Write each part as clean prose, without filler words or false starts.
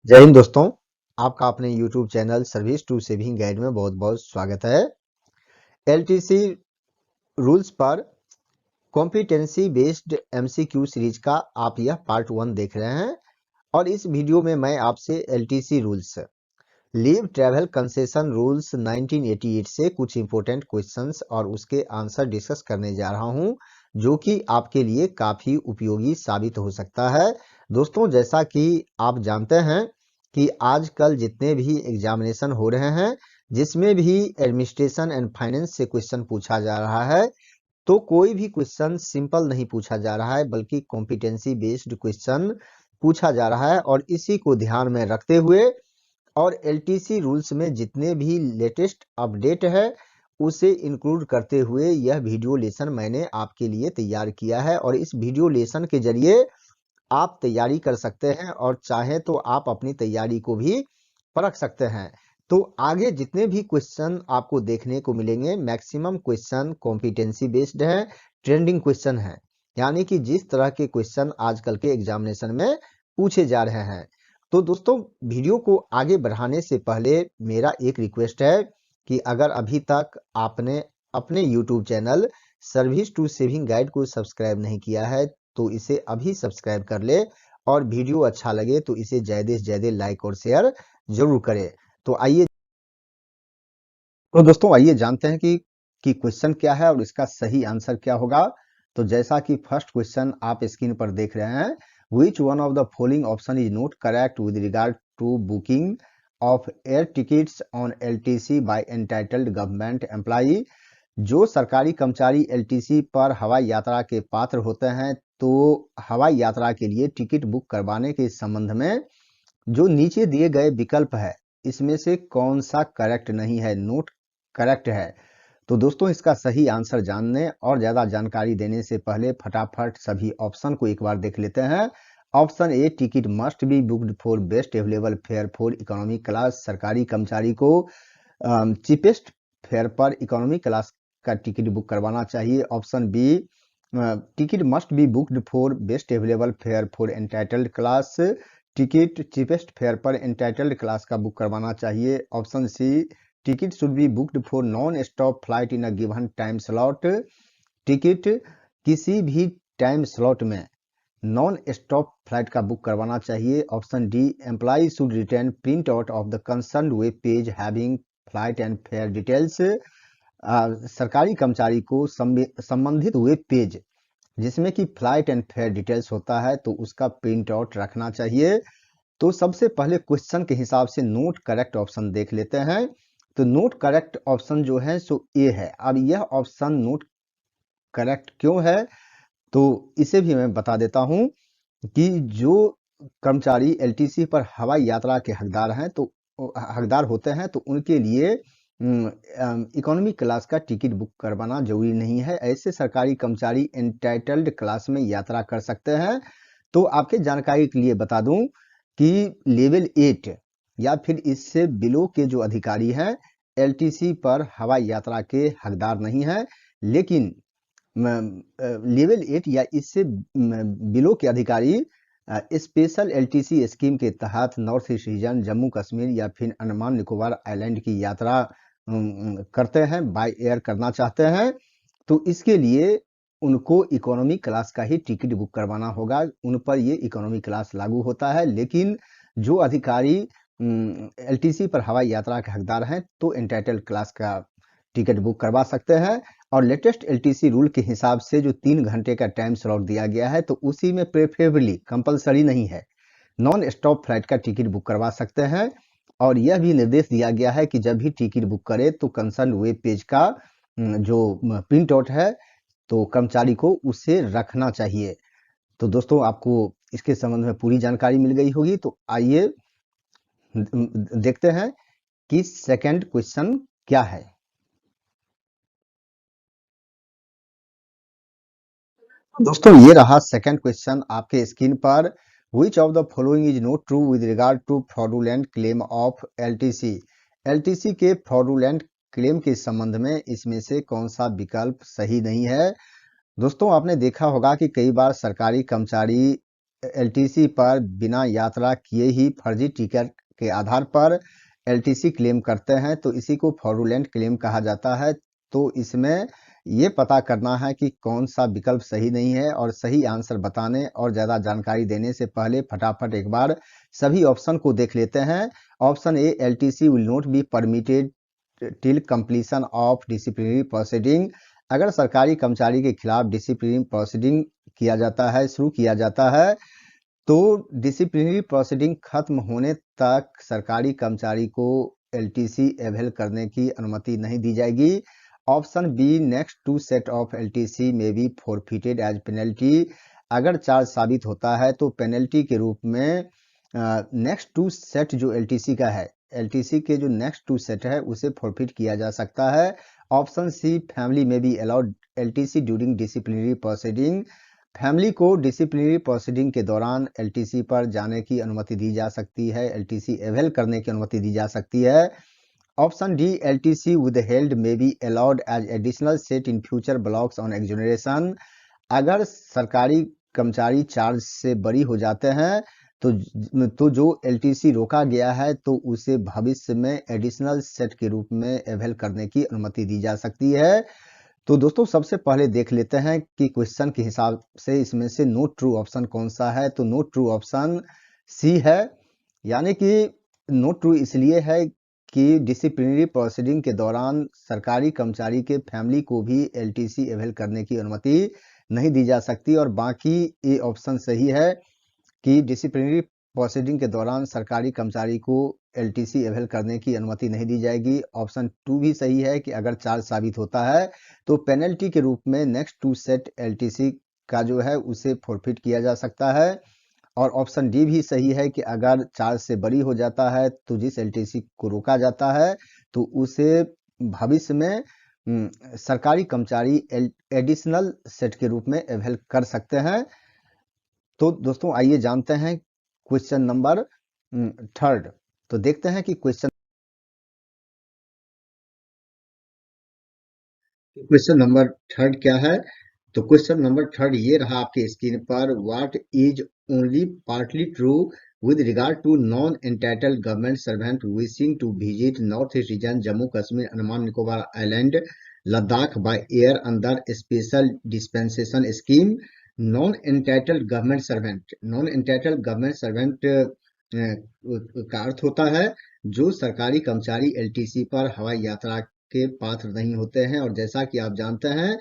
जय हिंद दोस्तों। आपका अपने YouTube channel service to saving guide में बहुत बहुत स्वागत है। LTC रूल्स पर कॉम्पिटेंसी बेस्ड MCQ सीरीज का आप यह पार्ट 1 देख रहे हैं और इस वीडियो में मैं आपसे LTC rules leave travel concession rules 1988 से कुछ इंपॉर्टेंट क्वेश्चंस और उसके आंसर डिस्कस करने जा रहा हूं, जो कि आपके लिए काफी उपयोगी साबित हो सकता है। दोस्तों, जैसा कि आप जानते हैं कि आजकल जितने भी एग्जामिनेशन हो रहे हैं, जिसमें भी एडमिनिस्ट्रेशन एंड फाइनेंस से क्वेश्चन पूछा जा रहा है, तो कोई भी क्वेश्चन सिंपल नहीं पूछा जा रहा है, बल्कि कॉम्पिटेंसी बेस्ड क्वेश्चन पूछा जा रहा है। और इसी को ध्यान में रखते हुए और LTC रूल्स में जितने भी लेटेस्ट अपडेट है उसे इंक्लूड करते हुए यह वीडियो लेसन मैंने आपके लिए तैयार किया है। और इस वीडियो लेसन के जरिए आप तैयारी कर सकते हैं और चाहे तो आप अपनी तैयारी को भी परख सकते हैं। तो आगे जितने भी क्वेश्चन आपको देखने को मिलेंगे, मैक्सिमम क्वेश्चन कॉम्पिटेंसी बेस्ड है, ट्रेंडिंग क्वेश्चन है, यानी कि जिस तरह के क्वेश्चन आजकल के एग्जामिनेशन में पूछे जा रहे हैं। तो दोस्तों, वीडियो को आगे बढ़ाने से पहले मेरा एक रिक्वेस्ट है कि अगर अभी तक आपने अपने YouTube channel service to saving guide को सब्सक्राइब नहीं किया है तो इसे अभी सब्सक्राइब कर ले, और वीडियो अच्छा लगे तो इसे ज्यादा से ज्यादा लाइक और शेयर जरूर करें। तो दोस्तों, आइए जानते हैं कि क्वेश्चन क्या है और इसका सही आंसर क्या होगा। तो जैसा कि फर्स्ट क्वेश्चन आप स्क्रीन पर देख रहे हैं, which one of the following option is not correct with regard to booking of air tickets on LTC by entitled government employee. जो सरकारी कर्मचारी LTC पर हवाई यात्रा के पात्र होते हैं, तो हवाई यात्रा के लिए टिकट बुक करवाने के संबंध में जो नीचे दिए गए विकल्प है, इसमें से कौन सा करेक्ट नहीं है, नोट करेक्ट है। तो दोस्तों, इसका सही आंसर जानने और ज्यादा जानकारी देने से पहले फटाफट सभी ऑप्शन को एक बार देख लेते हैं। Option A, ticket must be booked for best available fare for economy class. सरकारी कर्मचारी को चीपेस्ट फेयर पर इकोनॉमी क्लास का टिकट बुक करवाना चाहिए। Option B, ticket must be booked for best available fare for entitled class. Ticket cheapest fare पर entitled class का book करवाना चाहिए। Option C, ticket should be booked for non stop flight in a given time slot. Ticket किसी भी time slot में non stop flight का book करवाना चाहिए। Option D, employee should return print out of the concern web page having flight and fare details. सरकारी कर्मचारी को संबंधित वेब पेज जिसमें कि फ्लाइट एंड फेयर डिटेल्स होता है, तो उसका प्रिंट आउट रखना चाहिए। तो सबसे पहले क्वेश्चन के हिसाब से नोट करेक्ट ऑप्शन देख लेते हैं। तो नोट करेक्ट ऑप्शन जो है सो ए है। अब यह ऑप्शन नोट करेक्ट क्यों है, तो इसे भी मैं बता देता हूं कि जो कर्मचारी LTC पर हवाई यात्रा के हकदार हैं, तो हकदार होते हैं, तो उनके लिए इकोनॉमी क्लास का टिकट बुक करवाना जरूरी नहीं है। ऐसे सरकारी कर्मचारी एंटाइटल्ड क्लास में यात्रा कर सकते हैं। तो आपके जानकारी के लिए बता दूं कि लेवल 8 या फिर इससे बिलो के जो अधिकारी हैं, LTC पर हवाई यात्रा के हकदार नहीं है। लेकिन लेवल 8 या इससे बिलो के अधिकारी स्पेशल LTC स्कीम के तहत north east reason, Jammu Kashmir या फिर अंडमान निकोबार आइलैंड की यात्रा करते हैं, बाय एयर करना चाहते हैं, तो इसके लिए उनको इकोनॉमी क्लास का ही टिकट बुक करवाना होगा। उन पर ये इकोनॉमी क्लास लागू होता है। लेकिन जो अधिकारी LTC पर हवाई यात्रा के हकदार हैं, तो एंटाइटल्ड क्लास का टिकट बुक करवा सकते हैं। और लेटेस्ट LTC रूल के हिसाब से जो 3 घंटे का टाइम स्लॉट दिया गया है, तो उसी में प्रेफरेबली, कंपलसरी नहीं है, नॉन स्टॉप फ्लाइट का टिकट बुक करवा सकते हैं। और यह भी निर्देश दिया गया है कि जब भी टिकट बुक करे तो कंसर्न वेब पेज का जो प्रिंट आउट है, तो कर्मचारी को उसे रखना चाहिए। तो दोस्तों, आपको इसके संबंध में पूरी जानकारी मिल गई होगी। तो आइए देखते हैं कि सेकंड क्वेश्चन क्या है। दोस्तों, ये रहा सेकंड क्वेश्चन आपके स्क्रीन पर। Which of the following is not true with regard to fraudulent claim of LTC। LTC के फ्रॉडुलेंट क्लेम के संबंध में इसमें से कौन सा विकल्प सही नहीं है। दोस्तों, आपने देखा होगा कि कई बार सरकारी कर्मचारी एलटीसी पर बिना यात्रा किए ही फर्जी टिकट के आधार पर एलटीसी क्लेम करते हैं, तो इसी को फ्रॉडुलेंट क्लेम कहा जाता है। तो इसमें ये पता करना है कि कौन सा विकल्प सही नहीं है, और सही आंसर बताने और ज़्यादा जानकारी देने से पहले फटाफट एक बार सभी ऑप्शन को देख लेते हैं। Option A, LTC will not be permitted till completion of disciplinary proceeding. अगर सरकारी कर्मचारी के खिलाफ डिसिप्लिनरी प्रोसीडिंग किया जाता है, शुरू किया जाता है, तो डिसिप्लिनरी प्रोसीडिंग खत्म होने तक सरकारी कर्मचारी को एलटीसी अवेल करने की अनुमति नहीं दी जाएगी। Option B, next two set of LTC may be forfeited as penalty. अगर चार्ज साबित होता है तो पेनल्टी के रूप में नेक्स्ट टू सेट जो एलटीसी का है, एलटीसी के जो नेक्स्ट टू सेट है उसे फॉरफिट किया जा सकता है। ऑप्शन सी, फैमिली में be allowed LTC during disciplinary proceeding. Family को डिसिप्लिनरी प्रोसीडिंग के दौरान एलटीसी पर जाने की अनुमति दी जा सकती है, एलटीसी अवेल करने की अनुमति दी जा सकती है। Option D, LTC withheld may be allowed as additional set in future blocks on exoneration. अगर सरकारी कर्मचारी चार्ज से बरी हो जाते हैं तो जो एलटीसी रोका गया है तो उसे भविष्य में एडिशनल सेट के रूप में अवेल करने की अनुमति दी जा सकती है। तो दोस्तों सबसे पहले देख लेते हैं कि क्वेश्चन के हिसाब से इसमें से नो ट्रू ऑप्शन कौन सा है। तो नो ट्रू ऑप्शन सी है, यानी कि नो ट्रू इसलिए है कि डिसिप्लिनरी प्रोसीडिंग के दौरान सरकारी कर्मचारी के फैमिली को भी एलटीसी अवेल करने की अनुमति नहीं दी जा सकती। और बाकी ये ऑप्शन सही है कि डिसिप्लिनरी प्रोसीडिंग के दौरान सरकारी कर्मचारी को एलटीसी अवेल करने की अनुमति नहीं दी जाएगी। ऑप्शन 2 भी सही है कि अगर चार्ज साबित होता है तो पेनल्टी के रूप में नेक्स्ट टू सेट एलटीसी का जो है उसे फॉरफिट किया जा सकता है। और ऑप्शन डी भी सही है कि अगर चार्ज से बरी हो जाता है तो जिस एलटीसी को रोका जाता है तो उसे भविष्य में सरकारी कर्मचारी एडिशनल सेट के रूप में अवेल कर सकते हैं। तो दोस्तों आइए जानते हैं क्वेश्चन नंबर थर्ड। तो देखते हैं कि क्वेश्चन नंबर थर्ड क्या है। तो क्वेश्चन नंबर थर्ड ये रहा आपके स्क्रीन पर। What is only partly true with regard to non-entitled government servant wishing to visit northeast region Jammu Kashmir Andaman Nicobar Island Ladakh by air under special dispensation scheme। non-entitled government servant का अर्थ होता है जो सरकारी कर्मचारी LTC पर हवाई यात्रा के पात्र नहीं होते हैं। और जैसा कि आप जानते हैं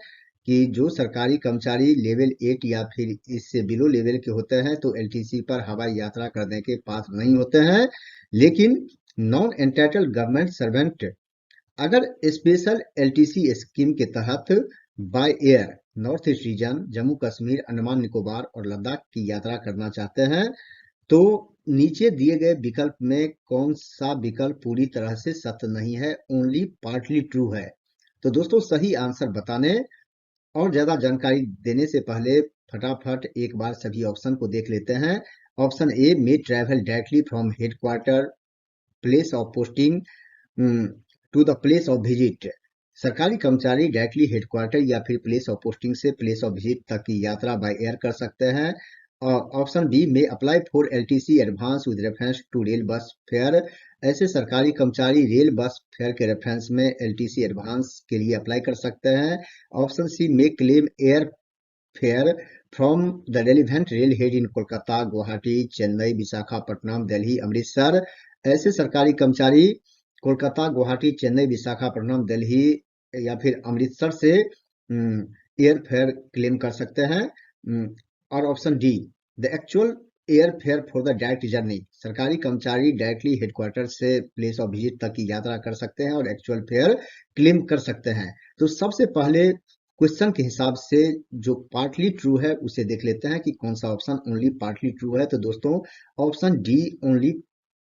कि जो सरकारी कर्मचारी लेवल 8 या फिर इससे बिलो लेवल के होते हैं तो एलटीसी पर हवाई यात्रा करने के पात्र नहीं होते हैं। लेकिन नॉन एंटाइटल्ड गवर्नमेंट सर्वेंट अगर स्पेशल एलटीसी स्कीम के तहत by air north east reason Jammu Kashmir Andaman Nicobar और लद्दाख की यात्रा करना चाहते हैं तो नीचे दिए गए विकल्प में कौन सा विकल्प पूरी तरह से सत्य नहीं है, ओनली पार्टली ट्रू है। तो दोस्तों सही आंसर बताने और ज्यादा जानकारी देने से पहले फटाफट एक बार सभी ऑप्शन को देख लेते हैं। Option A, may travel directly from headquarter place of posting to the place of visit. सरकारी कर्मचारी डायरेक्टली हेडक्वार्टर या फिर प्लेस ऑफ पोस्टिंग से प्लेस ऑफ विजिट तक की यात्रा बाय एयर कर सकते हैं। Option B, may apply for LTC advance with reference to rail bus fare. ऐसे सरकारी कर्मचारी रेल बस फेयर के रेफरेंस में एलटीसी एडवांस के लिए अप्लाई कर सकते हैं। Option C, may claim air fare from the relevant rail head in Kolkata, Guwahati, Chennai, Visakhapatnam, Delhi, Amritsar. ऐसे सरकारी कर्मचारी कोलकाता, गुवाहाटी, चेन्नई, विशाखापट्टनम, दिल्ली या फिर अमृतसर से एयर फेयर क्लेम कर सकते हैं। और option D, the actual air fare for the direct journey. सरकारी कर्मचारी डायरेक्टली हेडक्वार्टर से प्लेस ऑफ विजिट तक की यात्रा कर सकते हैं और एक्चुअल फेयर क्लेम कर सकते हैं। तो सबसे पहले क्वेश्चन के हिसाब से जो पार्टली ट्रू है उसे देख लेते हैं कि कौन सा ऑप्शन ओनली पार्टली ट्रू है। तो दोस्तों option D only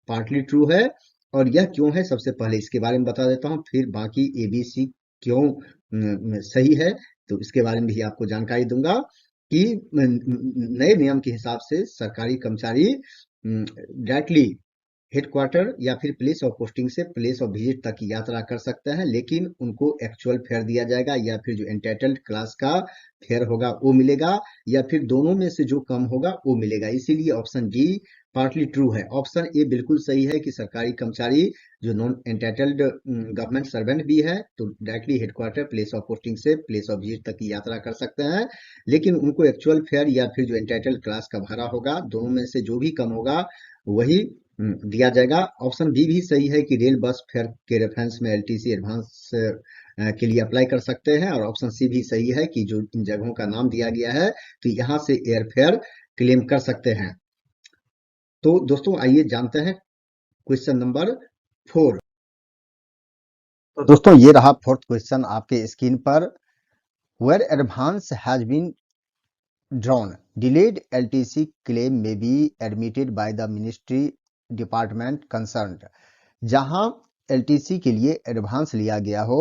partly true है। और यह क्यों है सबसे पहले इसके बारे में बता देता हूं, फिर बाकी एबीसी क्यों सही है तो इसके बारे में भी आपको जानकारी दूंगा कि नए नियम के हिसाब से सरकारी कर्मचारी डायरेक्टली हेडक्वार्टर या फिर प्लेस ऑफ पोस्टिंग से प्लेस ऑफ विजिट तक की यात्रा कर सकते हैं, लेकिन उनको एक्चुअल फेयर दिया जाएगा या फिर जो एंटाइटल्ड क्लास का फेयर होगा वो मिलेगा, या फिर दोनों में से जो कम होगा वो मिलेगा। इसीलिए ऑप्शन डी पार्टली ट्रू है। ऑप्शन ए बिल्कुल सही है कि सरकारी कर्मचारी जो नॉन एंटाइटल्ड गवर्नमेंट सर्वेंट भी है तो directly headquarter place of posting से प्लेस ऑफ विजिट तक की यात्रा कर सकते हैं, लेकिन उनको एक्चुअल फेयर या फिर जो एंटाइटल्ड क्लास का भाड़ा होगा दोनों में से जो भी कम होगा वही दिया जाएगा। ऑप्शन बी भी सही है कि रेल बस फेयर के रेफरेंस में एलटीसी एडवांस के लिए अप्लाई कर सकते हैं, और ऑप्शन सी भी सही है कि जो इन जगहों का नाम दिया गया है तो यहाँ से एयर फेयर क्लेम कर सकते हैं। तो दोस्तों आइए जानते हैं क्वेश्चन नंबर 4। तो दोस्तों ये रहा फोर्थ क्वेश्चन आपके स्क्रीन पर। Where advance has been drawn, delayed LTC claim may be admitted by the ministry department concerned। जहां LTC के लिए एडवांस लिया गया हो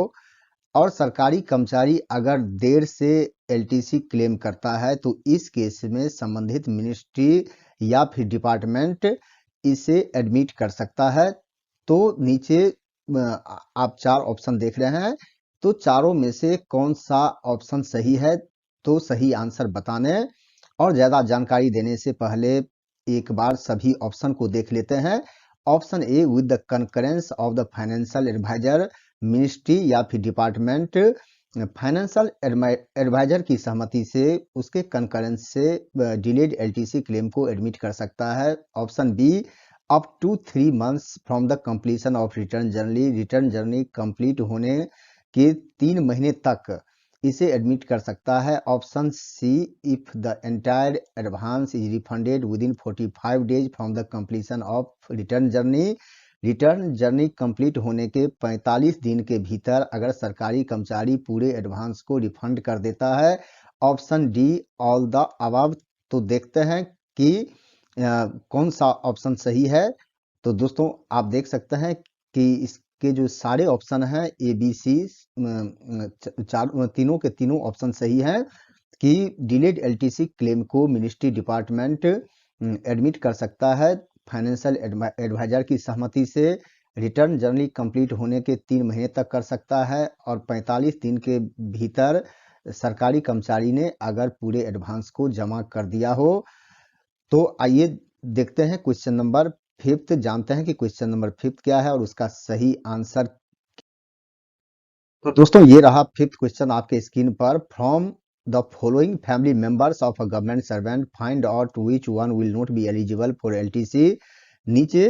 और सरकारी कर्मचारी अगर देर से LTC क्लेम करता है तो इस केस में संबंधित मिनिस्ट्री या फिर डिपार्टमेंट इसे एडमिट कर सकता है। तो नीचे आप 4 ऑप्शन देख रहे हैं, तो चारों में से कौन सा ऑप्शन सही है, तो सही आंसर बताने और ज्यादा जानकारी देने से पहले एक बार सभी ऑप्शन को देख लेते हैं। Option A with the concurrence of the financial adviser, ministry या फिर डिपार्टमेंट फाइनेंशियल एडवाइजर की सहमति से उसके कंकरेंस से डिलेड एलटीसी क्लेम को एडमिट कर सकता है। Option B up to 3 months from the completion of return journey, return journey complete होने के 3 महीने तक इसे एडमिट कर सकता है। Option see if the entire advance is refunded with in 45 days from the completion of return journey, return journey complete होने के 45 दिन के भीतर अगर सरकारी कर्मचारी पूरे एडवांस को रिफंड कर देता है। Option D all the above. तो देखते हैं कि कौन सा ऑप्शन सही है। तो दोस्तों आप देख सकते हैं कि इसके जो सारे ऑप्शन हैं ए बी सी तीनों के तीनों ऑप्शन सही हैं कि डिलेड एलटीसी क्लेम को मिनिस्ट्री डिपार्टमेंट एडमिट कर सकता है फाइनेंशियल एडवाइजर की सहमति से, रिटर्न जर्नी कंप्लीट होने के 3 महीने तक कर सकता है, और 45 दिन के भीतर सरकारी कर्मचारी ने अगर पूरे एडवांस को जमा कर दिया हो। तो आइए देखते हैं क्वेश्चन नंबर 5, जानते हैं कि क्वेश्चन नंबर 5 क्या है और उसका सही आंसर। तो दोस्तों ये रहा 5th क्वेश्चन आपके स्क्रीन पर। From the following family members of a government servant find out which one will not be eligible for LTC. नीचे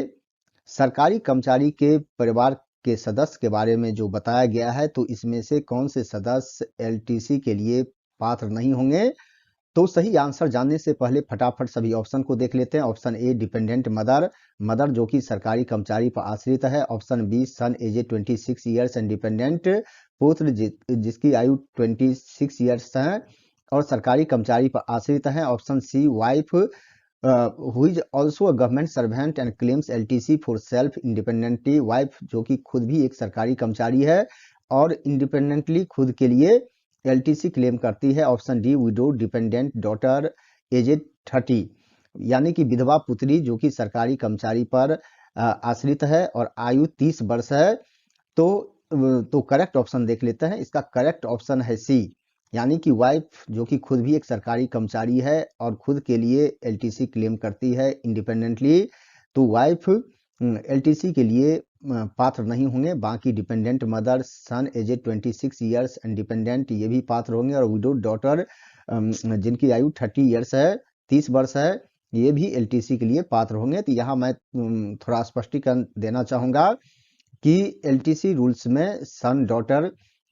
सरकारी कर्मचारी के परिवार के सदस्य के बारे में जो बताया गया है, तो इसमें से कौन से सदस्य एलटीसी के लिए पात्र नहीं होंगे। तो सही आंसर जानने से पहले फटाफट सभी ऑप्शन को देख लेते हैं। Option A dependent mother, mother जो कि सरकारी कर्मचारी पर आश्रित है। Option B son age 26 years and dependent, पुत्र जिसकी आयु 26 ईयर्स है और सरकारी कर्मचारी पर आश्रित है। Option C wife who is also a government servant and claims LTC for self independently, wife जो कि खुद भी एक सरकारी कर्मचारी है और इंडिपेंडेंटली खुद के लिए एलटीसी क्लेम करती है। Option D widow dependent daughter aged 30, यानी कि विधवा पुत्री जो कि सरकारी कर्मचारी पर आश्रित है और आयु 30 वर्ष है। तो करेक्ट ऑप्शन देख लेते हैं। इसका करेक्ट ऑप्शन है सी, यानी कि वाइफ जो कि खुद भी एक सरकारी कर्मचारी है और खुद के लिए एलटीसी क्लेम करती है इंडिपेंडेंटली। तो वाइफ एलटीसी के लिए पात्र नहीं होंगे, बाकी dependent mother, son aged 26 years and dependent ये भी पात्र होंगे, और विडो डॉटर जिनकी आयु 30 ईयर्स है, 30 वर्ष है, ये भी एलटीसी के लिए पात्र होंगे। तो यहाँ मैं थोड़ा स्पष्टीकरण देना चाहूंगा कि एलटीसी रूल्स में सन डॉटर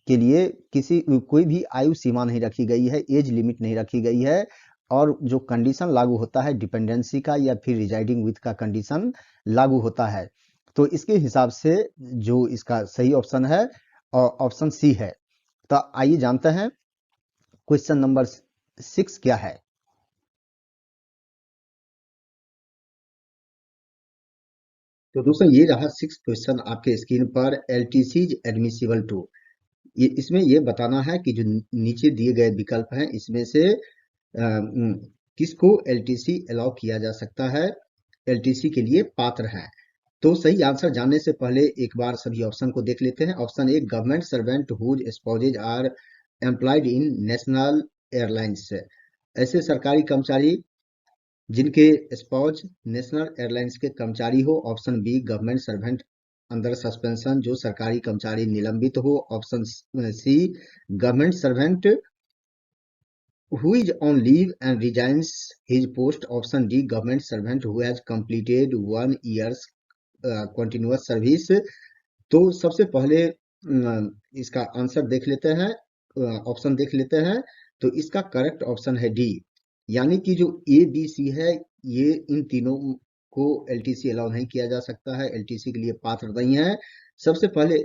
के लिए कोई भी आयु सीमा नहीं रखी गई है, एज लिमिट नहीं रखी गई है, और जो कंडीशन लागू होता है डिपेंडेंसी का या फिर रिजाइडिंग विथ का कंडीशन लागू होता है। तो इसके हिसाब से जो इसका सही ऑप्शन है ऑप्शन सी है। तो आइए जानते हैं क्वेश्चन नंबर 6 क्या है। तो दोस्तों ये रहा 6 क्वेश्चन आपके स्क्रीन पर। एलटीसी एडमिसिबल टू, इसमें ये बताना है कि जो नीचे दिए गए विकल्प हैं इसमें से किसको एलटीसी अलाउ किया जा सकता है, एलटीसी के लिए पात्र है। तो सही आंसर जानने से पहले एक बार सभी ऑप्शन को देख लेते हैं। Option A, government servant whose spouses are employed in national airlines. ऐसे सरकारी कर्मचारी जिनके स्पाउस नेशनल एयरलाइंस के कर्मचारी हो। Option B, government servant under suspension, जो सरकारी कर्मचारी निलंबित हो। Option C, government servant who is on leave and resigns his post. Option D, government servant who has completed 1 year's continuous service. तो सबसे पहले इसका आंसर देख लेते हैं, ऑप्शन देख लेते हैं। तो इसका करेक्ट ऑप्शन है डी, यानी कि जो ए बी सी है, ये इन तीनों को एलटीसी अलाउ नहीं किया जा सकता है, एलटीसी के लिए पात्र नहीं है। सबसे पहले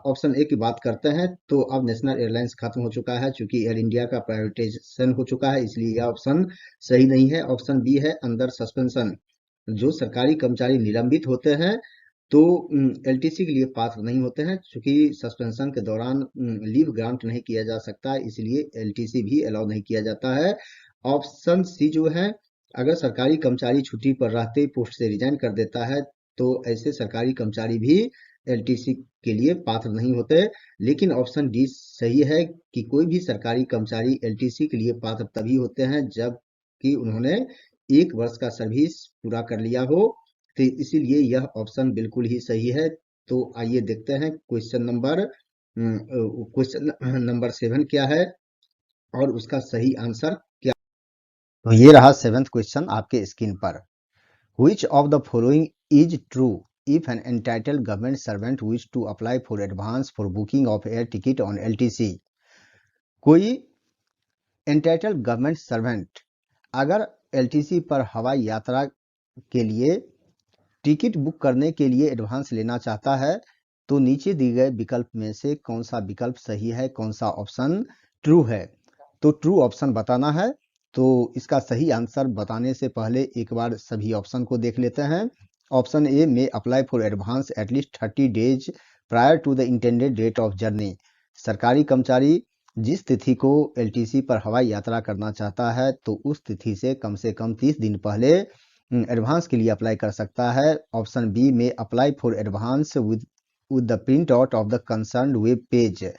ऑप्शन ए की बात करते हैं। तो अब नेशनल एयरलाइंस खत्म हो चुका है, चूंकि एयर इंडिया का प्राइवेटाइजेशन हो चुका है, इसलिए यह ऑप्शन सही नहीं है। ऑप्शन बी है अंडर सस्पेंशन, जो सरकारी कर्मचारी निलंबित होते हैं तो एलटीसी के लिए पात्र नहीं होते हैं, चूंकि सस्पेंशन के दौरान लीव ग्रांट नहीं किया जा सकता, इसलिए एलटीसी भी अलाउ नहीं किया जाता है। ऑप्शन सी जो है, अगर सरकारी कर्मचारी छुट्टी पर रहते ही पोस्ट से रिजाइन कर देता है, तो ऐसे सरकारी कर्मचारी भी एलटीसी के लिए पात्र नहीं होते। लेकिन ऑप्शन डी सही है कि कोई भी सरकारी कर्मचारी एलटीसी के लिए पात्र तभी होते हैं जब कि उन्होंने 1 वर्ष का सर्विस पूरा कर लिया हो। तो इसीलिए यह ऑप्शन बिल्कुल ही सही है। तो आइए देखते हैं क्वेश्चन नंबर 7 क्या है और उसका सही आंसर क्या। तो ये रहा 7th क्वेश्चन आपके स्क्रीन पर। Which of the following is true if an entitled government servant wish to apply for advance for booking of air ticket on LTC? कोई entitled government servant अगर LTC पर हवाई यात्रा के लिए टिकट बुक करने के लिए एडवांस लेना चाहता है, तो नीचे दिए गए विकल्प में से कौन सा विकल्प सही है, कौन सा ऑप्शन ट्रू है। तो ट्रू ऑप्शन बताना है। तो इसका सही आंसर बताने से पहले एक बार सभी ऑप्शन को देख लेते हैं। Option A, may apply for advance at least 30 days prior to the intended date of journey. सरकारी कर्मचारी जिस तिथि को एलटीसी पर हवाई यात्रा करना चाहता है, तो उस तिथि से कम 30 दिन पहले एडवांस के लिए अप्लाई कर सकता है। ऑप्शन बी, में apply for advance with the print out of the concern web page.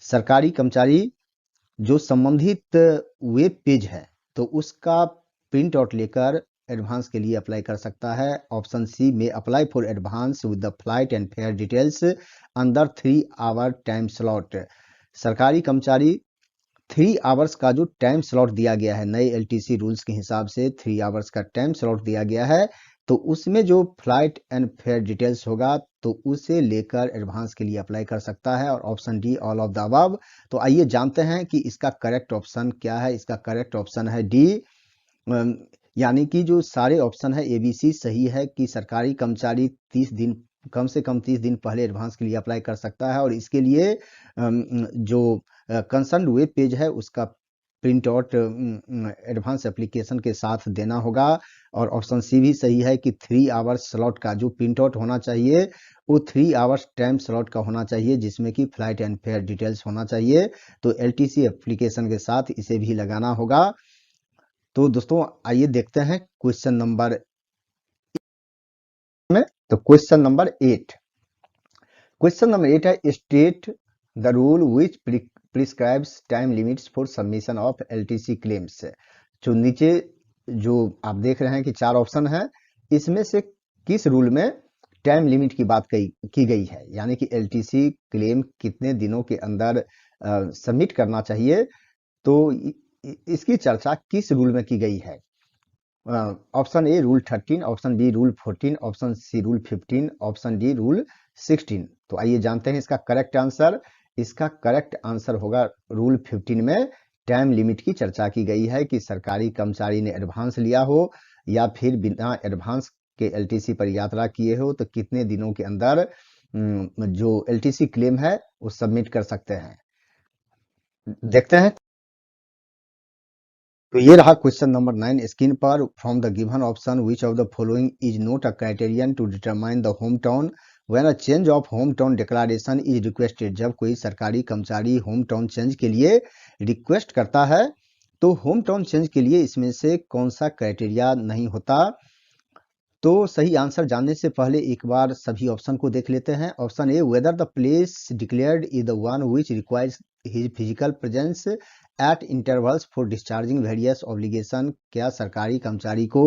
सरकारी कर्मचारी जो संबंधित वेब पेज है, तो उसका प्रिंट आउट लेकर एडवांस के लिए अप्लाई कर सकता है। Option C, may apply for advance with the flight and fare details under 3 hour time slot. सरकारी कर्मचारी 3 आवर्स का जो टाइम स्लॉट दिया गया है, नए एलटीसी रूल्स के हिसाब से 3 आवर्स का टाइम स्लॉट दिया गया है, तो उसमें जो फ्लाइट एंड फेयर डिटेल्स होगा, तो उसे लेकर एडवांस के लिए अप्लाई कर सकता है। और option D, all of the above. तो आइए जानते हैं कि इसका करेक्ट ऑप्शन क्या है। इसका करेक्ट ऑप्शन है डी, यानी कि जो सारे ऑप्शन है एबीसी सही है कि सरकारी कर्मचारी 30 दिन कम से कम 30 दिन पहले एडवांस के लिए अप्लाई कर सकता है, और इसके लिए जो कंसर्न वेब पेज है उसका प्रिंट आउट एडवांस एप्लीकेशन के साथ देना होगा। और ऑप्शन सी भी सही है कि 3 आवर्स स्लॉट का जो प्रिंट आउट होना चाहिए, वो 3 आवर्स टाइम स्लॉट का होना चाहिए, जिसमें कि फ्लाइट एंड फेयर डिटेल्स होना चाहिए। तो एलटीसी एप्लीकेशन के साथ इसे भी लगाना होगा। तो दोस्तों आइए देखते हैं क्वेश्चन नंबर में। तो क्वेश्चन नंबर 8, क्वेश्चन नंबर 8 है, state the rule which prescribes time limits for submission of LTC claims. जो नीचे जो आप देख रहे हैं कि 4 ऑप्शन है, इसमें से किस रूल में टाइम लिमिट की बात की गई है, यानी कि एलटीसी क्लेम कितने दिनों के अंदर सबमिट करना चाहिए, तो इसकी चर्चा किस रूल में की गई है। Option A rule 13, option B rule 14, option C rule 15, option D rule 16। तो आइए जानते हैं इसका करेक्ट आंसर। इसका करेक्ट आंसर होगा रूल 15 में टाइम लिमिट की चर्चा की गई है कि सरकारी कर्मचारी ने एडवांस लिया हो या फिर बिना एडवांस के एलटीसी पर यात्रा किए हो, तो कितने दिनों के अंदर जो एलटीसी क्लेम है वो सबमिट कर सकते हैं। देखते हैं। तो ये रहा क्वेश्चन नंबर 9 स्क्रीन पर। From the given option which of the following is not a criterion to determine the home town when a change of home town declaration is requested. जब कोई सरकारी कर्मचारी होम टाउन चेंज के लिए request करता है, तो होम टाउन चेंज के लिए इसमें से कौन सा क्राइटेरिया नहीं होता। तो सही आंसर जानने से पहले एक बार सभी ऑप्शन को देख लेते हैं। Option A, whether the place declared is the one which requires his physical presence at intervals for discharging various obligation. क्या सरकारी कर्मचारी को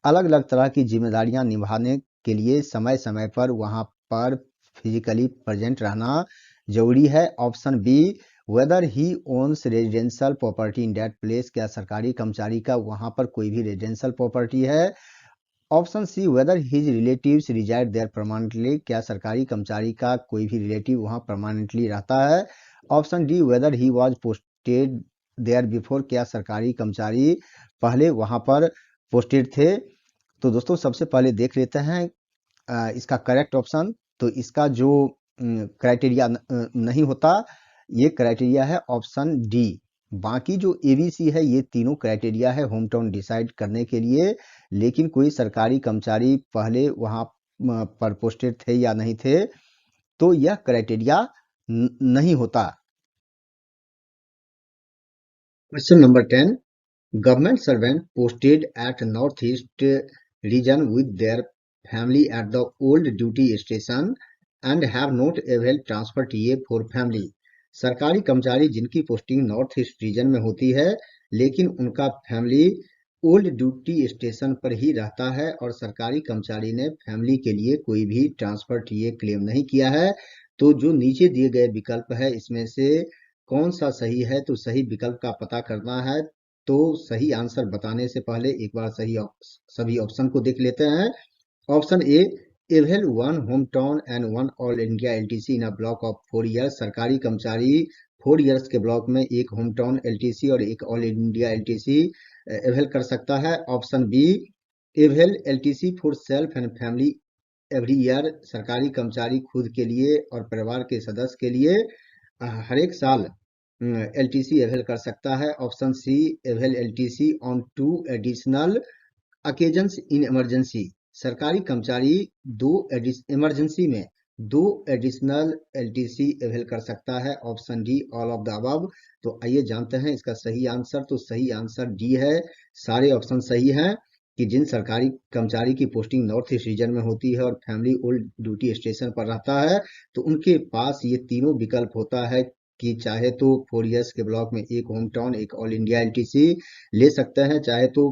अलग अलग तरह की जिम्मेदारियां निभाने के लिए समय समय पर वहां पर फिजिकली प्रेजेंट रहना जरूरी है। Option B, whether he owns residential property in that place. क्या सरकारी कर्मचारी का वहां पर कोई भी रेजिडेंशियल प्रॉपर्टी है। Option C, whether his relatives reside there permanently. क्या सरकारी कर्मचारी का कोई भी रिलेटिव वहां परमानेंटली रहता है। Option D, whether he was posted there before. क्या सरकारी कर्मचारी पहले वहां पर पोस्टेड थे। तो दोस्तों सबसे पहले देख लेते हैं इसका करेक्ट ऑप्शन। तो इसका जो क्राइटेरिया नहीं होता, ये क्राइटेरिया है ऑप्शन डी। बाकी जो एबीसी है ये तीनों क्राइटेरिया है होम टाउन डिसाइड करने के लिए, लेकिन कोई सरकारी कर्मचारी पहले वहां पर पोस्टेड थे या नहीं थे, तो यह क्राइटेरिया नहीं होता। Question number 10, government servant posted at northeast region with their family at the old duty station and have not availed transfer TA for family। सरकारी कर्मचारी जिनकी पोस्टिंग नॉर्थ ईस्ट रीजन में होती है लेकिन उनका फैमिली ओल्ड ड्यूटी स्टेशन पर ही रहता है और सरकारी कर्मचारी ने फैमिली के लिए कोई भी ट्रांसफर टीए क्लेम नहीं किया है, तो जो नीचे दिए गए विकल्प है इसमें से कौन सा सही है। तो सही विकल्प का पता करना है। तो सही आंसर बताने से पहले एक बार सभी ऑप्शन को देख लेते हैं। Option A, avail one home town and one all India LTC in a block of 4 years. सरकारी कर्मचारी 4 ईयर्स के ब्लॉक में एक होम टाउन एलटीसी और एक ऑल इंडिया एलटीसी एवल कर सकता है। Option B, avail LTC for self and family every year. सरकारी कर्मचारी खुद के लिए और परिवार के सदस्य के लिए हर एक साल एलटीसी एवेल कर सकता है। Option C, avail LTC on 2 additional occasions in emergency. सरकारी कर्मचारी इमरजेंसी में 2 एडिशनल एलटीसी एवेल कर सकता है। Option D, all of the above. तो आइए जानते हैं इसका सही आंसर। तो सही आंसर डी है। सारे ऑप्शन सही हैं कि जिन सरकारी कर्मचारी की पोस्टिंग नॉर्थ ईस्ट रीजन में होती है और फैमिली ओल्ड ड्यूटी स्टेशन पर रहता है, तो उनके पास ये तीनों विकल्प होता है कि चाहे तो 4 ईयर्स के ब्लॉक में एक होम टाउन एक ऑल इंडिया एलटीसी ले सकते हैं, चाहे तो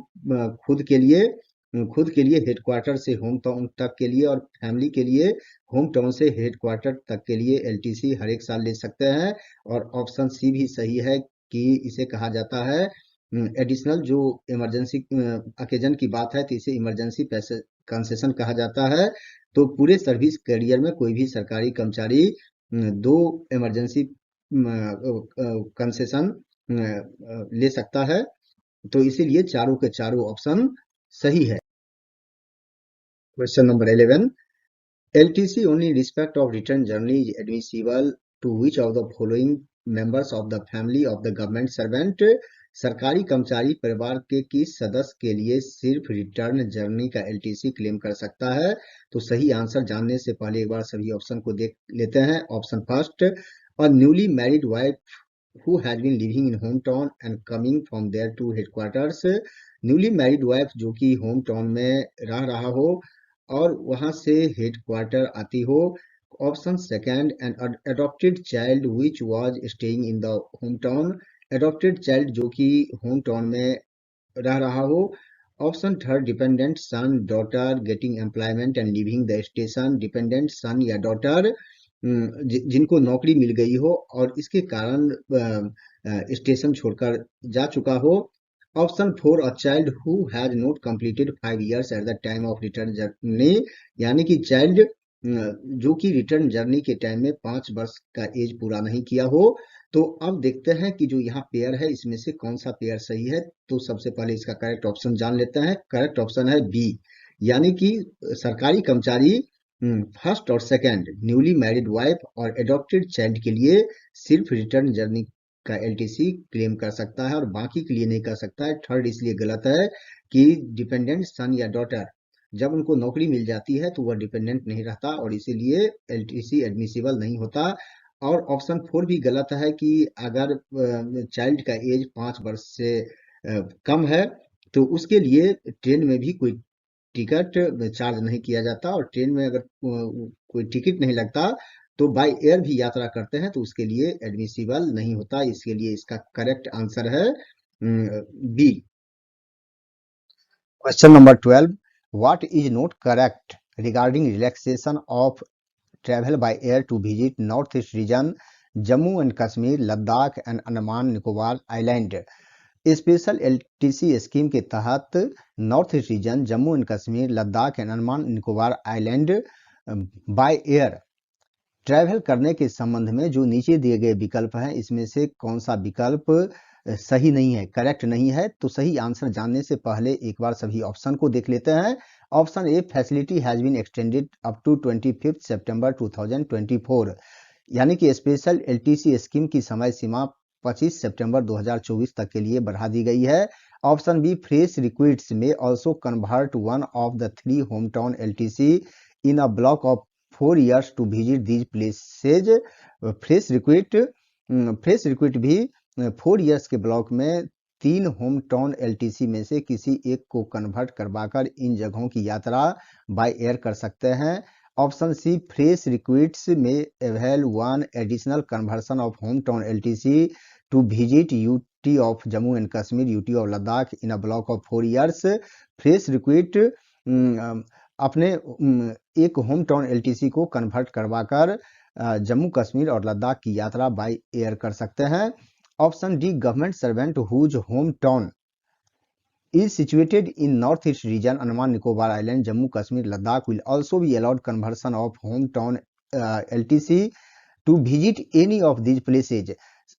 खुद के लिए हेडक्वार्टर से होम टाउन तक के लिए और फैमिली के लिए होम टाउन से हेडक्वार्टर तक के लिए एलटीसी हर एक साल ले सकते हैं। और ऑप्शन सी भी सही है कि इसे कहा जाता है एडिशनल, जो इमरजेंसी अकेजन की बात है तो इसे इमरजेंसी पैसे कंसेशन कहा जाता है। तो पूरे सर्विस करियर में कोई भी सरकारी कर्मचारी 2 इमरजेंसी कंसेशन ले सकता है। तो इसीलिए चारों के चारों ऑप्शन सही है। Question number 11, LTC only in respect of return journey is admissible to which of the following members of the family of the government servant। सरकारी कर्मचारी परिवार के किस सदस्य के लिए सिर्फ रिटर्न जर्नी का एलटीसी क्लेम कर सकता है। तो सही आंसर जानने से पहले एक बार सभी ऑप्शन को देख लेते हैं। Option first, a newly married wife who has been living in hometown and coming from there to headquarters। Newly married wife जो कि होम टाउन में रह रहा हो और वहां से हेडक्वार्टर आती हो। Option second, an adopted child which was staying in the home town. Adopted child जो कि होम टाउन में रह रहा हो। Option third, dependent son daughter getting employment and living the station. Dependent son या डॉटर जिनको नौकरी मिल गई हो और इसके कारण स्टेशन छोड़कर जा चुका हो। Option four, a child who has not completed 5 years at the time of return journey. यानी कि चाइल्ड जो कि रिटर्न जर्नी के टाइम में 5 वर्ष का एज पूरा नहीं किया हो। तो अब देखते हैं कि जो यहाँ पेयर है इसमें से कौन सा पेयर सही है। तो सबसे पहले इसका करेक्ट ऑप्शन जान लेते हैं। करेक्ट ऑप्शन है बी, यानी कि सरकारी कर्मचारी फर्स्ट और सेकंड न्यूली मैरिड वाइफ और एडॉप्टेड चाइल्ड के लिए सिर्फ रिटर्न जर्नी का एलटीसी क्लेम कर सकता है और बाकी के लिए नहीं कर सकता है। थर्ड इसलिए गलत है कि डिपेंडेंट सन या डॉटर जब उनको नौकरी मिल जाती है तो वह डिपेंडेंट नहीं रहता और इसीलिए एलटीसी एडमिसिबल नहीं होता। और ऑप्शन फोर भी गलत है कि अगर चाइल्ड का एज 5 वर्ष से कम है तो उसके लिए ट्रेन में भी कोई टिकट चार्ज नहीं किया जाता, और ट्रेन में अगर कोई टिकट नहीं लगता तो बाय एयर भी यात्रा करते हैं तो उसके लिए एडमिसिबल नहीं होता। इसके लिए इसका करेक्ट आंसर है B. Question number 12, what is not correct regarding relaxation of travel by air to visit northeast region, Jammu and Kashmir, Ladakh and Andaman Nicobar Island। Special LTC scheme के तहत north east reason, Jammu and Kashmir, Ladakh and Andaman Nicobar island by air travel करने के संबंध में जो नीचे दिए गए विकल्प हैं, इसमें से कौन सा विकल्प सही नहीं है, करेक्ट नहीं है? तो सही आंसर जानने से पहले एक बार सभी ऑप्शन को देख लेते हैं। Option A, facility has been extended up to 25 सितंबर 2024, यानी कि स्पेशल एलटीसी स्कीम की समय सीमा 25 सितंबर 2024 तक के लिए बढ़ा दी गई है। ऑप्शन बी, फ्रेश रिक्रूट्स में also convert one of the 3 home town LTC in a block of 4 years to visit these places। Fresh recruit भी 4 years के ब्लॉक में 3 होम टाउन एलटीसी में से किसी एक को कन्वर्ट करवाकर इन जगहों की यात्रा बाय एयर कर सकते हैं। ऑप्शन सी, फ्रेश रिक्रूट्स में avail one additional conversion of home town LTC to visit UT of Jammu and Kashmir, UT of Ladakh in a block of 4 years। Fresh recruit अपने एक होम टाउन एलटीसी को convert करवाकर जम्मू कश्मीर और लद्दाख की यात्रा बाय एयर कर सकते हैं। Option D, government servant whose home town is situated in northeast region, Andaman Nicobar Island, Jammu Kashmir, Ladakh will also be allowed conversion of hometown LTC to visit any of these places।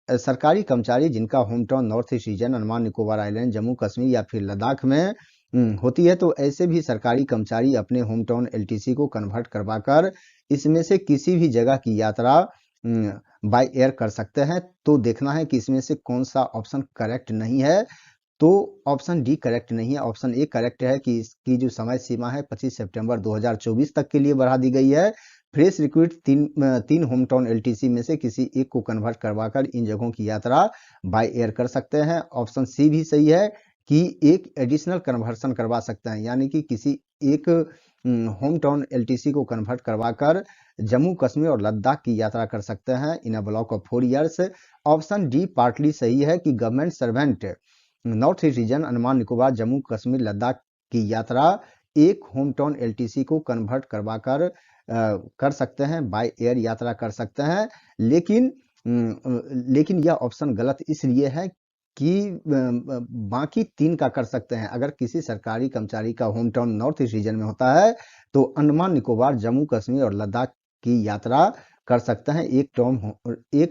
सरकारी कर्मचारी जिनका home town north east region, Andaman Nicobar island, Jammu Kashmir या फिर लद्दाख में होती है, तो ऐसे भी सरकारी कर्मचारी अपने होम टाउन एलटीसी को कन्वर्ट करवाकर इसमें से किसी भी जगह की यात्रा बाय एयर कर सकते हैं। तो देखना है कि इसमें से कौन सा ऑप्शन करेक्ट नहीं है। तो ऑप्शन डी करेक्ट नहीं है। ऑप्शन ए करेक्ट है कि इसकी जो समय सीमा है 25 सितंबर 2024 तक के लिए बढ़ा दी गई है। फ्रेश रिक्रूट तीन होम टाउन एलटीसी में से किसी एक को कन्वर्ट करवाकर इन जगहों की यात्रा बाय एयर कर सकते हैं। ऑप्शन सी भी सही है कि एक एडिशनल कन्वर्सन करवा सकते हैं, यानी कि किसी एक होम टाउन एलटीसी को कन्वर्ट करवाकर जम्मू कश्मीर और लद्दाख की यात्रा कर सकते हैं in a block of 4 years। Option D partly सही है कि government servant north east region, Andaman Nicobar, Jammu Kashmir, Ladakh की यात्रा एक होम टाउन एलटीसी को कन्वर्ट करवाकर कर सकते हैं, बाय एयर यात्रा कर सकते हैं। लेकिन यह ऑप्शन गलत इसलिए है कि बाकी 3 का कर सकते हैं। अगर किसी सरकारी कर्मचारी का home town north east reason में होता है तो अंडमान निकोबार, जम्मू कश्मीर और लद्दाख की यात्रा कर सकते हैं एक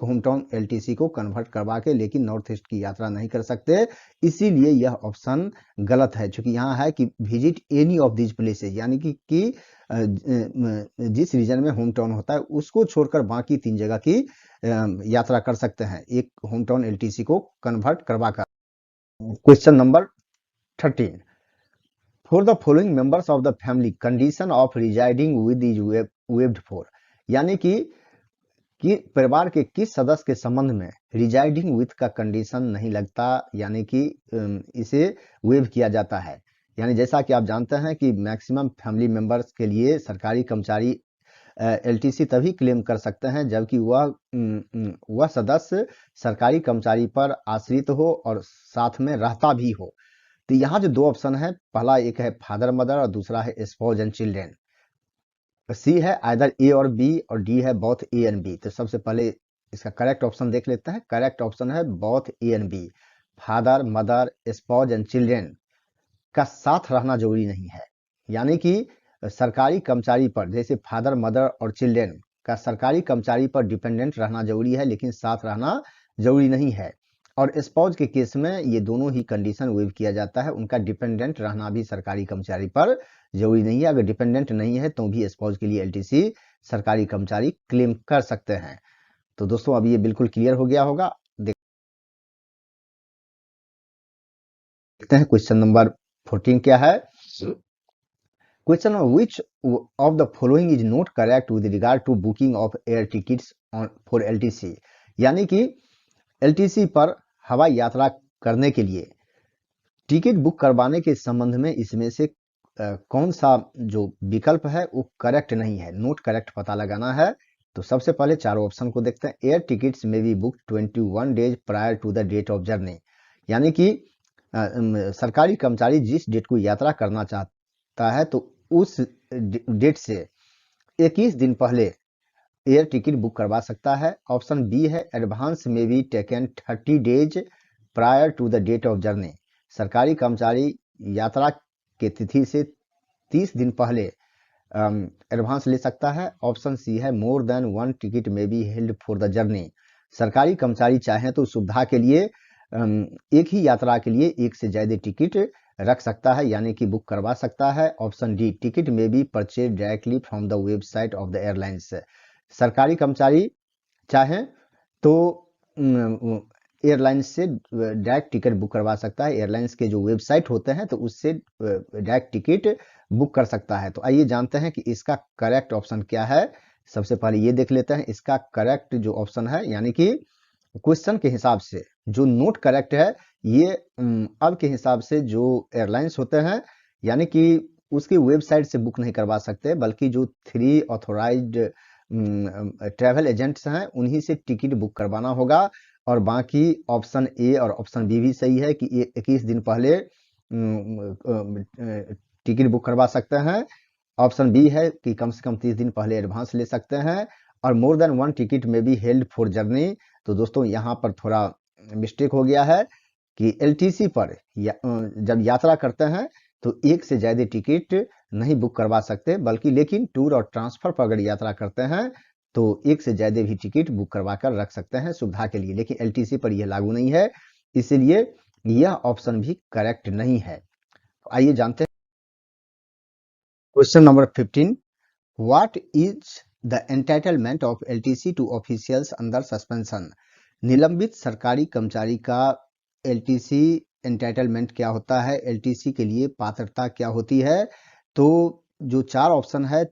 होम टाउन एलटीसी को कन्वर्ट करवा के, लेकिन नॉर्थ ईस्ट की यात्रा नहीं कर सकते। इसीलिए यह ऑप्शन गलत है, क्योंकि यहाँ है कि visit any of these places, यानी कि जिस रीजन में होम टाउन होता है उसको छोड़कर बाकी 3 जगह की यात्रा कर सकते हैं एक होम टाउन एलटीसी को कन्वर्ट करवाकर। Question number 13, for the following members of the family condition of residing with is webbed for, यानी कि परिवार के किस सदस्य के संबंध में रिजाइडिंग विथ का कंडीशन नहीं लगता, यानी कि इसे वेव किया जाता है। यानी जैसा कि आप जानते हैं कि मैक्सिमम फैमिली मेंबर्स के लिए सरकारी कर्मचारी एलटीसी तभी क्लेम कर सकते हैं जबकि वह सदस्य सरकारी कर्मचारी पर आश्रित हो और साथ में रहता भी हो। तो यहाँ जो 2 ऑप्शन है, पहला एक है फादर मदर और दूसरा है स्पाउस एंड चिल्ड्रेन। सी है आइदर ए और बी और डी है बोथ ए एंड बी। तो सबसे पहले इसका करेक्ट ऑप्शन देख लेते हैं। करेक्ट ऑप्शन है both A and B. Father mother spouse and children का साथ रहना जरूरी नहीं है, यानी कि सरकारी कर्मचारी पर, जैसे फादर मदर और चिल्ड्रेन का सरकारी कर्मचारी पर डिपेंडेंट रहना जरूरी है लेकिन साथ रहना जरूरी नहीं है। और स्पाउस के केस में ये दोनों ही कंडीशन वेव किया जाता है, उनका डिपेंडेंट रहना भी सरकारी कर्मचारी पर जरूरी नहीं है। अगर डिपेंडेंट नहीं है तो भी स्पाउस के लिए एलटीसी सरकारी कर्मचारी क्लेम कर सकते हैं। तो दोस्तों अब ये बिल्कुल क्लियर हो गया होगा। देखते हैं क्वेश्चन नंबर 14 क्या है। Question number, which of the following is not correct with regard to booking of air tickets for LTC, यानी कि एलटीसी पर हवाई यात्रा करने के लिए टिकट बुक करवाने के संबंध में इसमें से कौन सा जो विकल्प है वो करेक्ट नहीं है, नोट करेक्ट पता लगाना है। तो सबसे पहले चारों ऑप्शन को देखते हैं। एयर टिकट्स में be book 21 days prior to the date of journey, यानी कि सरकारी कर्मचारी जिस डेट को यात्रा करना चाहता है तो उस डेट से 21 दिन पहले एयर टिकट बुक करवा सकता है। ऑप्शन बी है एडवांस में be taken 30 days prior to the date of journey, सरकारी कर्मचारी यात्रा के तिथि से 30 दिन पहले एडवांस ले सकता है। ऑप्शन सी है मोर देन वन टिकट में be held for the journey, सरकारी कर्मचारी चाहें तो सुविधा के लिए एक ही यात्रा के लिए एक से ज्यादा टिकट रख सकता है, यानी कि बुक करवा सकता है। ऑप्शन डी टिकट में B purchase directly from the website of the airlines, सरकारी कर्मचारी चाहें तो एयरलाइंस से डायरेक्ट टिकट बुक करवा सकता है, एयरलाइंस के जो वेबसाइट होते हैं तो उससे डायरेक्ट टिकट बुक कर सकता है। तो आइए जानते हैं कि इसका करेक्ट ऑप्शन क्या है। सबसे पहले ये देख लेते हैं इसका करेक्ट जो ऑप्शन है, यानी कि क्वेश्चन के हिसाब से जो नोट करेक्ट है ये अब के हिसाब से जो एयरलाइंस होते हैं यानी कि उसकी वेबसाइट से बुक नहीं करवा सकते, बल्कि जो 3 ऑथोराइज्ड ट्रैवल एजेंट्स हैं उन्हीं से टिकट बुक करवाना होगा। और बाकी ऑप्शन ए और ऑप्शन बी भी सही है कि 21 दिन पहले टिकट बुक करवा सकते हैं। ऑप्शन बी है कि कम से कम 30 दिन पहले एडवांस ले सकते हैं। और मोर देन वन टिकट में भी हेल्ड फॉर जर्नी, तो दोस्तों यहाँ पर थोड़ा मिस्टेक हो गया है कि एलटीसी पर जब यात्रा करते हैं तो एक से ज्यादा टिकट नहीं बुक करवा सकते, बल्कि लेकिन टूर और ट्रांसफर पर अगर यात्रा करते हैं तो एक से ज्यादा भी टिकट बुक करवा कर रख सकते हैं सुविधा के लिए, लेकिन एलटीसी पर यह लागू नहीं है, इसलिए यह ऑप्शन भी करेक्ट नहीं है। आइए जानते हैं question number 15। What is the entitlement of LTC to officials under suspension, निलंबित सरकारी कर्मचारी का एलटीसी एंटाइटलमेंट क्या होता है, एलटीसी के लिए पात्रता क्या होती है। तो जो 4 ऑप्शन है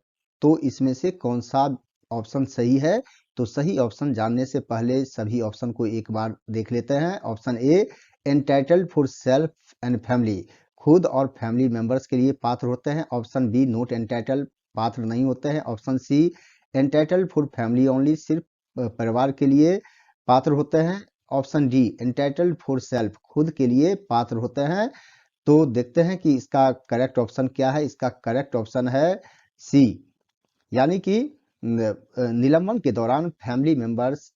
तो इसमें से कौन सा ऑप्शन सही है, तो सही ऑप्शन जानने से पहले सभी ऑप्शन को एक बार देख लेते हैं। Option A entitled for self and family, खुद और फैमिली मेंबर्स के लिए पात्र होते हैं। ऑप्शन बी नॉट एंटाइटल्ड, पात्र नहीं होते हैं। Option C entitled for family only, सिर्फ परिवार के लिए पात्र होते हैं। Option D entitled for self, खुद के लिए पात्र होते हैं। तो देखते हैं कि इसका करेक्ट ऑप्शन क्या है। इसका करेक्ट ऑप्शन है सी, यानी कि निलंबन के दौरान फैमिली मेंबर्स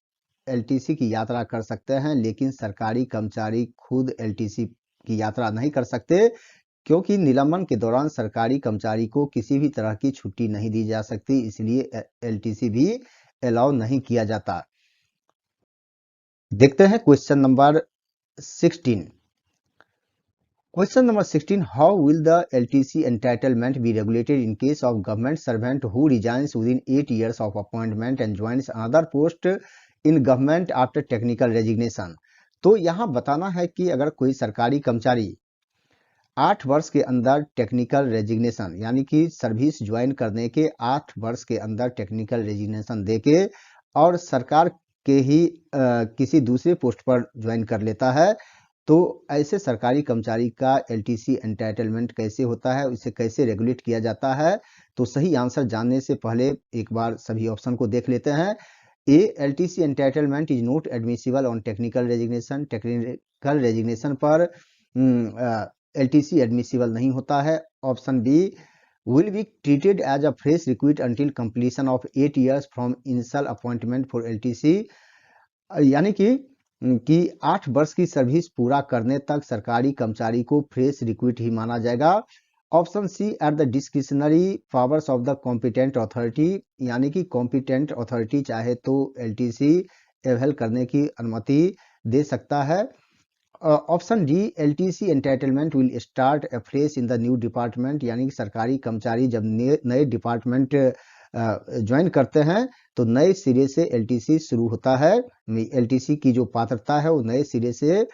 एलटीसी की यात्रा कर सकते हैं, लेकिन सरकारी कर्मचारी खुद एलटीसी की यात्रा नहीं कर सकते, क्योंकि निलंबन के दौरान सरकारी कर्मचारी को किसी भी तरह की छुट्टी नहीं दी जा सकती, इसलिए एलटीसी भी अलाउ नहीं किया जाता। देखते हैं question number 16। Question number 16. How will the LTC entitlement be regulated in case of government servant who resigns within 8 years of appointment and joins another post in government after technical resignation? तो यहाँ बताना है कि अगर कोई सरकारी कर्मचारी 8 वर्ष के अंदर टेक्निकल रेजिग्नेशन यानी कि सर्विस ज्वाइन करने के 8 वर्ष के अंदर टेक्निकल रेजिग्नेशन देके और सरकार के ही किसी दूसरे पोस्ट पर ज्वाइन कर लेता है, तो ऐसे सरकारी कर्मचारी का एलटीसी एंटाइटलमेंट कैसे होता है, इसे कैसे रेगुलेट किया जाता है। तो सही आंसर जानने से पहले एक बार सभी ऑप्शन को देख लेते हैं। A LTC entitlement is not admissible on technical resignation, technical resignation पर एलटीसी एडमिसिबल नहीं होता है। Option B will be treated as a fresh recruit until completion of 8 years from initial appointment for LTC, यानी कि 8 वर्ष की service पूरा करने तक सरकारी कर्मचारी को फ्रेश रिक्रूट ही माना जाएगा। Option C at the discretionary powers of the competent authority, यानी कि कॉम्पिटेंट अथॉरिटी चाहे तो एलटीसी एवेल करने की अनुमति दे सकता है। Option D LTC entitlement will start afresh in the new department, यानी कि सरकारी कर्मचारी जब नए डिपार्टमेंट ज्वाइन करते हैं तो नए सिरे से एलटीसी शुरू होता है, एलटीसी की जो पात्रता है वो नए सिरे से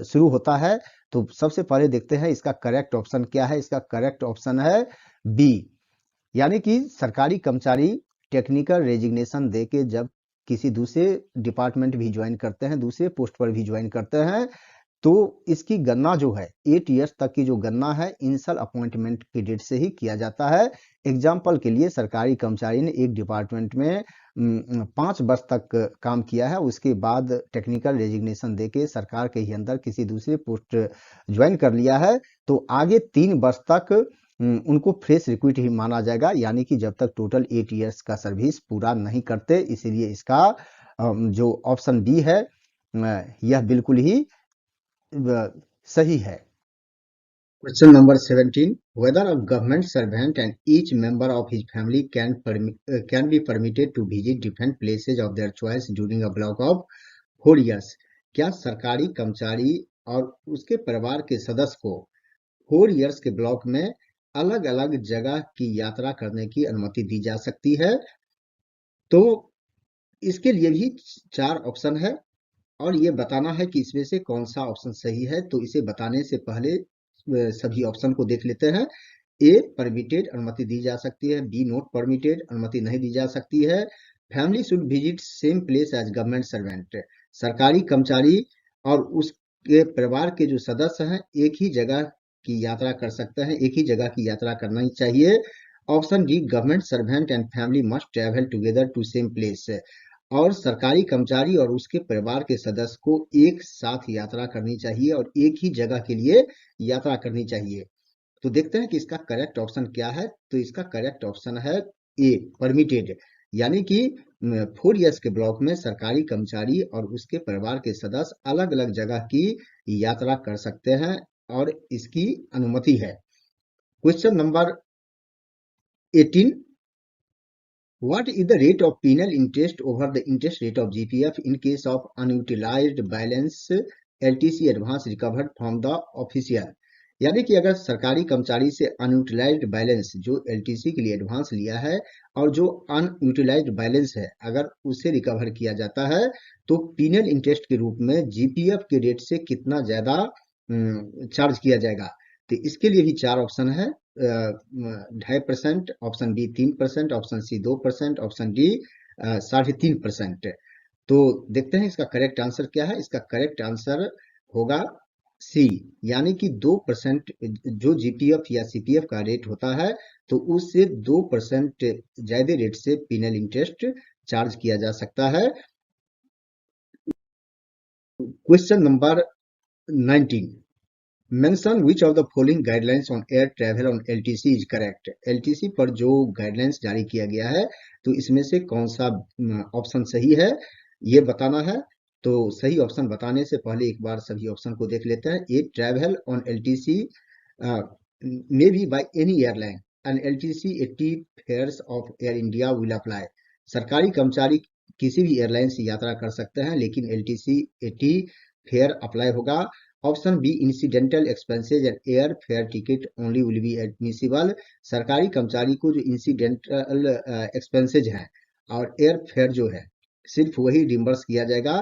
शुरू होता है। तो सबसे पहले देखते हैं इसका करेक्ट ऑप्शन क्या है। इसका करेक्ट ऑप्शन है बी, यानी कि सरकारी कर्मचारी टेक्निकल रेजिग्नेशन देके जब किसी दूसरे डिपार्टमेंट भी ज्वाइन करते हैं, दूसरे पोस्ट पर भी ज्वाइन करते हैं, तो इसकी गणना जो है 8 इयर्स तक की जो गणना है इनिशियल अपॉइंटमेंट की डेट से ही किया जाता है। एग्जाम्पल के लिए सरकारी कर्मचारी ने एक डिपार्टमेंट में 5 वर्ष तक काम किया है, उसके बाद टेक्निकल रेजिग्नेशन देके सरकार के ही अंदर किसी दूसरे पोस्ट ज्वाइन कर लिया है, तो आगे 3 वर्ष तक उनको फ्रेश रिक्रूट ही माना जाएगा, यानी कि जब तक टोटल 8 इयर्स का सर्विस पूरा नहीं करते। इसीलिए इसका जो ऑप्शन डी है यह बिल्कुल ही सही है। Question number 17. Whether a government servant and each member of his family can be permitted to visit different places of their choice during a block of 4 years. क्या सरकारी कर्मचारी और उसके परिवार के सदस्य को 4 इयर्स के ब्लॉक में अलग अलग जगह की यात्रा करने की अनुमति दी जा सकती है? तो इसके लिए भी 4 ऑप्शन है और ये बताना है कि इसमें से कौन सा ऑप्शन सही है। तो इसे बताने से पहले सभी ऑप्शन को देख लेते हैं। ए परमिटेड, अनुमति दी जा सकती है। बी नॉट परमिटेड, अनुमति नहीं दी जा सकती है। Family should visit same place as government servant, सरकारी कर्मचारी और उसके परिवार के जो सदस्य हैं एक ही जगह की यात्रा कर सकते हैं, एक ही जगह की यात्रा करना ही चाहिए। Option D government servant and family must travel together to same place, और सरकारी कर्मचारी और उसके परिवार के सदस्य को एक साथ यात्रा करनी चाहिए और एक ही जगह के लिए यात्रा करनी चाहिए। तो देखते हैं कि इसका करेक्ट ऑप्शन क्या है। तो इसका करेक्ट ऑप्शन है ए परमिटेड, यानी कि 4 इयर्स के ब्लॉक में सरकारी कर्मचारी और उसके परिवार के सदस्य अलग अलग जगह की यात्रा कर सकते हैं और इसकी अनुमति है। Question number 18. What is the rate of penal interest over the interest rate of GPF in case of unutilized balance LTC advance recovered from the official? यानी कि अगर सरकारी कर्मचारी से अनयूटिलाइज्ड बैलेंस जो LTC के लिए एडवांस लिया है और जो अनयूटिलाइज्ड बैलेंस है अगर उसे रिकवर किया जाता है तो पीनल इंटरेस्ट के रूप में GPF के रेट से कितना ज्यादा चार्ज किया जाएगा। तो इसके लिए भी 4 ऑप्शन है, 2.5%, option B 3%, option C 2%, option D 3.5%। तो देखते हैं इसका करेक्ट आंसर क्या है। इसका करेक्ट आंसर होगा सी, यानी कि 2% जो जीपीएफ या सीपीएफ का रेट होता है तो उससे 2% ज्यादा रेट से पीनल इंटरेस्ट चार्ज किया जा सकता है। Question number 19. Mention which of the following guidelines on air travel on LTC is correct. LTC पर जो गाइडलाइंस जारी किया गया है तो इसमें से कौन सा ऑप्शन सही है ये बताना है। तो सही ऑप्शन बताने से पहले एक बार सभी ऑप्शन को देख लेते हैं। A travel on LTC may be by any airline and LTC 80 fares of Air India will apply. सरकारी कर्मचारी किसी भी एयरलाइन से यात्रा कर सकते हैं लेकिन LTC 80 फेयर अप्लाई होगा। Option B incidental expenses and air fare ticket only will be admissible. सरकारी कर्मचारी को जो इंसिडेंटल एक्सपेंसेज हैं और एयर फेयर जो है सिर्फ वही रिम्बर्स किया जाएगा।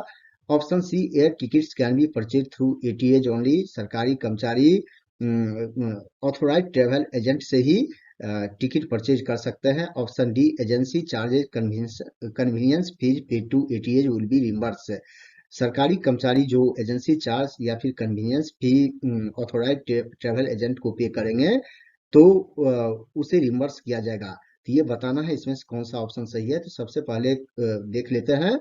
Option C air tickets can be purchase through ATAs only. सरकारी कर्मचारी ऑथोराइज ट्रेवल एजेंट से ही टिकट परचेज कर सकते हैं। Option D agency charges convenience fees paid to ATAs will be reimburse. सरकारी कर्मचारी जो एजेंसी चार्ज या फिर convenience fee authorise travel agent को पे करेंगे तो उसे रिम्बर्स किया जाएगा। तो ये बताना है इसमें से कौन सा ऑप्शन सही है। तो सबसे पहले देख लेते हैं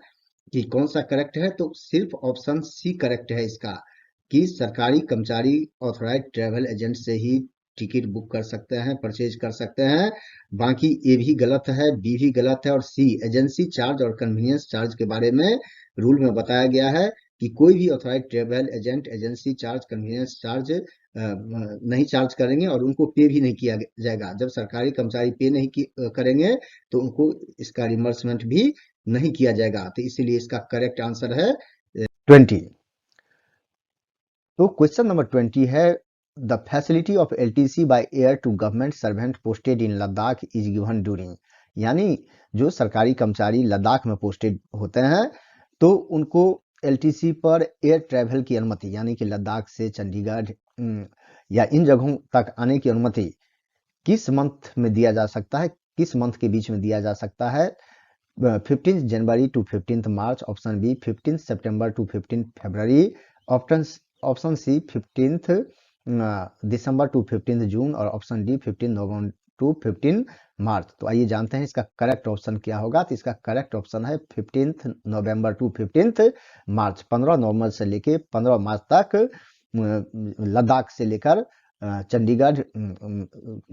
कि कौन सा करेक्ट है। तो सिर्फ ऑप्शन सी करेक्ट है इसका कि सरकारी कर्मचारी ऑथोराइज ट्रेवल एजेंट से ही टिकट बुक कर सकते हैं, परचेज कर सकते हैं। बाकी ए भी गलत है, बी भी गलत है और सी एजेंसी चार्ज और कन्वीनियंस चार्ज के बारे में रूल में बताया गया है कि कोई भी authorise travel agent agency charge convenience charge नहीं चार्ज करेंगे और उनको पे भी नहीं किया जाएगा। जब सरकारी कर्मचारी पे नहीं करेंगे तो उनको इसका रिमबर्समेंट भी नहीं किया जाएगा। तो इसीलिए इसका करेक्ट आंसर है 20। तो क्वेश्चन नंबर 20 है the facility of LTC by air to government servant posted in Ladakh is given during. यानी जो सरकारी कर्मचारी लद्दाख में पोस्टेड होते हैं तो उनको LTC पर एयर ट्रैवल की अनुमति यानी कि लद्दाख से चंडीगढ़ या इन जगहों तक आने की अनुमति किस मंथ में दिया जा सकता है, किस मंथ के बीच में दिया जा सकता है। 15 जनवरी टू 15 मार्च, ऑप्शन बी 15 सितंबर टू 15 फरवरी, ऑप्शन सी 15 दिसंबर टू 15 जून और ऑप्शन डी 15 नवंबर टू 15 मार्च। तो आइए जानते हैं इसका करेक्ट ऑप्शन क्या होगा। तो इसका करेक्ट ऑप्शन है 15 नवंबर टू 15 मार्च। 15 नवंबर से लेके 15 मार्च तक लद्दाख से लेकर चंडीगढ़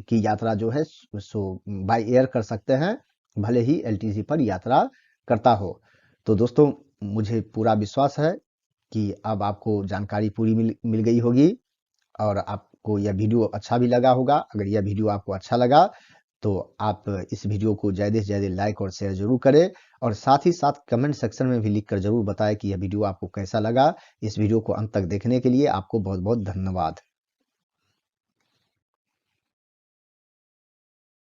की यात्रा जो है सो बाय एयर कर सकते हैं, भले ही एलटीसी पर यात्रा करता हो। तो दोस्तों मुझे पूरा विश्वास है कि अब आपको जानकारी पूरी मिल गई होगी और आपको यह वीडियो अच्छा भी लगा होगा। अगर यह वीडियो आपको अच्छा लगा तो आप इस वीडियो को ज़्यादा से ज़्यादा लाइक और शेयर जरूर करें और साथ ही साथ कमेंट सेक्शन में भी लिखकर जरूर बताएं कि यह वीडियो आपको कैसा लगा। इस वीडियो को अंत तक देखने के लिए आपको बहुत बहुत धन्यवाद।